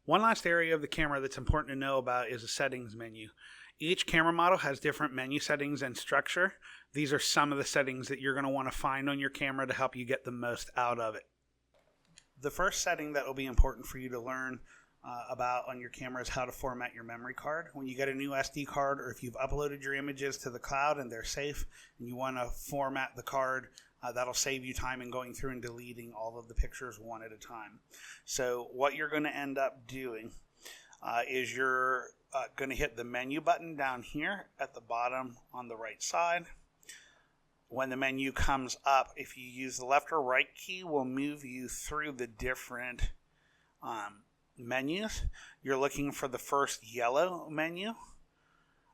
One last area of the camera that's important to know about is the settings menu. Each camera model has different menu settings and structure. These are some of the settings that you're going to want to find on your camera to help you get the most out of it. The first setting that will be important for you to learn about on your camera is how to format your memory card. When you get a new SD card, or if you've uploaded your images to the cloud and they're safe and you want to format the card, that'll save you time in going through and deleting all of the pictures one at a time. So what you're going to end up doing is you're going to hit the menu button down here at the bottom on the right side. When the menu comes up, if you use the left or right key, will move you through the different menus. You're looking for the first yellow menu,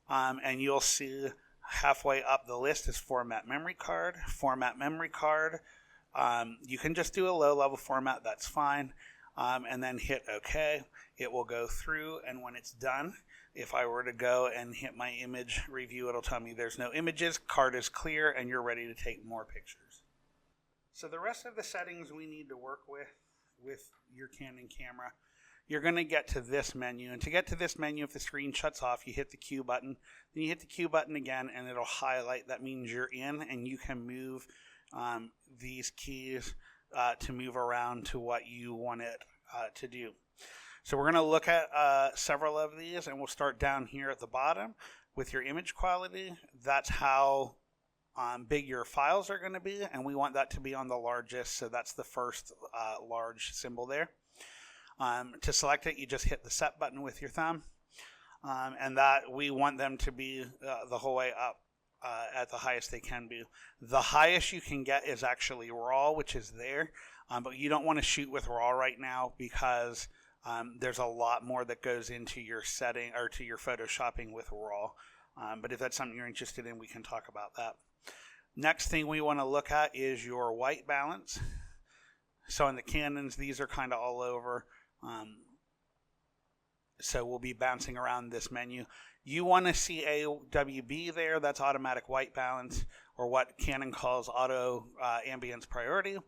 and you'll see halfway up the list is Format Memory Card. Format Memory Card. You can just do a low-level format, that's fine, and then hit OK. It will go through, and when it's done, if I were to go and hit my image review, it'll tell me there's no images, card is clear, and you're ready to take more pictures. So the rest of the settings we need to work with your Canon camera, you're going to get to this menu. And to get to this menu, if the screen shuts off, you hit the Q button. Then you hit the Q button again, and it'll highlight. That means you're in, and you can move these keys to move around to what you want it to do. So we're going to look at several of these, and we'll start down here at the bottom with your image quality. That's how big your files are going to be, and we want that to be on the largest, so that's the first large symbol there. To select it, you just hit the set button with your thumb, and that we want them to be the whole way up at the highest they can be. The highest you can get is actually RAW, which is there, but you don't want to shoot with RAW right now because there's a lot more that goes into your setting or to your photoshopping with RAW. But if that's something you're interested in, we can talk about that. Next thing we want to look at is your white balance. So in the Canons, these are kind of all over. So we'll be bouncing around this menu. You want to see AWB there. That's automatic white balance, or what Canon calls auto ambience priority.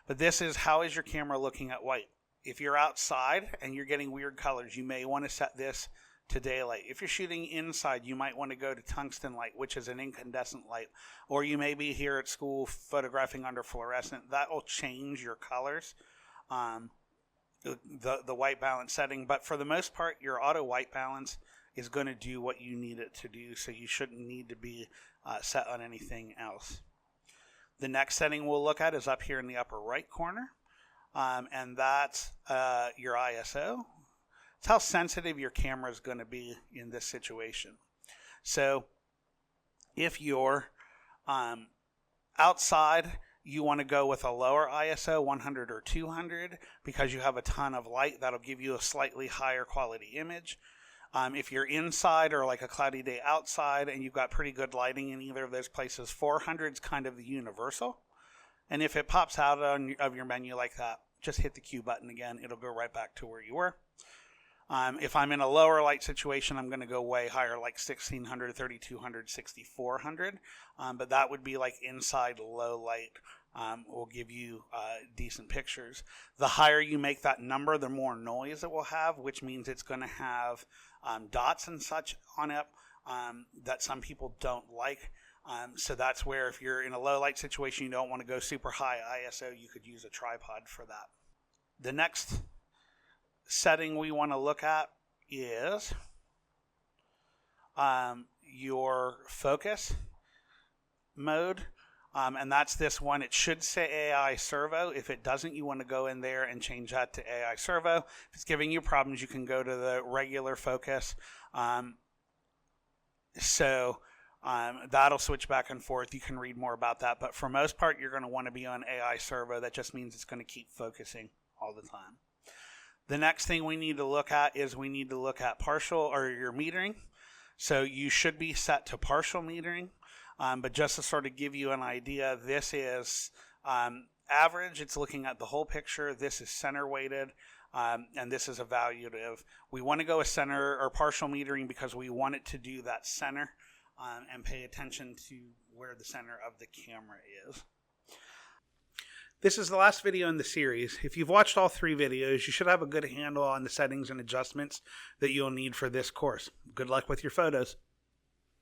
But this is how is your camera looking at white. If you're outside and you're getting weird colors, you may want to set this to daylight. If you're shooting inside, you might want to go to tungsten light, which is an incandescent light. Or you may be here at school photographing under fluorescent. That will change your colors, the white balance setting. But for the most part, your auto white balance is going to do what you need it to do, so you shouldn't need to be set on anything else. The next setting we'll look at is up here in the upper right corner, and that's your ISO. It's how sensitive your camera is going to be in this situation. So if you're outside, you want to go with a lower ISO, 100 or 200, because you have a ton of light. That'll give you a slightly higher quality image. If you're inside or like a cloudy day outside and you've got pretty good lighting in either of those places, 400 is kind of the universal. And if it pops out of your menu like that, just hit the Q button again. It'll go right back to where you were. If I'm in a lower light situation, I'm going to go way higher, like 1600, 3200, 6400. But that would be like inside low light. Will give you decent pictures. The higher you make that number, the more noise it will have, which means it's going to have dots and such on it that some people don't like. So that's where if you're in a low light situation, you don't want to go super high ISO, you could use a tripod for that. The next setting we want to look at is your focus mode. And that's this one. It should say AI Servo. If it doesn't, you want to go in there and change that to AI Servo. If it's giving you problems, you can go to the regular focus. That'll switch back and forth. You can read more about that. But for most part, you're going to want to be on AI Servo. That just means it's going to keep focusing all the time. The next thing we need to look at is we need to look at partial or your metering. So you should be set to partial metering. But just to sort of give you an idea, this is average. It's looking at the whole picture. This is center weighted, and this is evaluative. We want to go with center or partial metering because we want it to do that center and pay attention to where the center of the camera is. This is the last video in the series. If you've watched all 3 videos, you should have a good handle on the settings and adjustments that you'll need for this course. Good luck with your photos.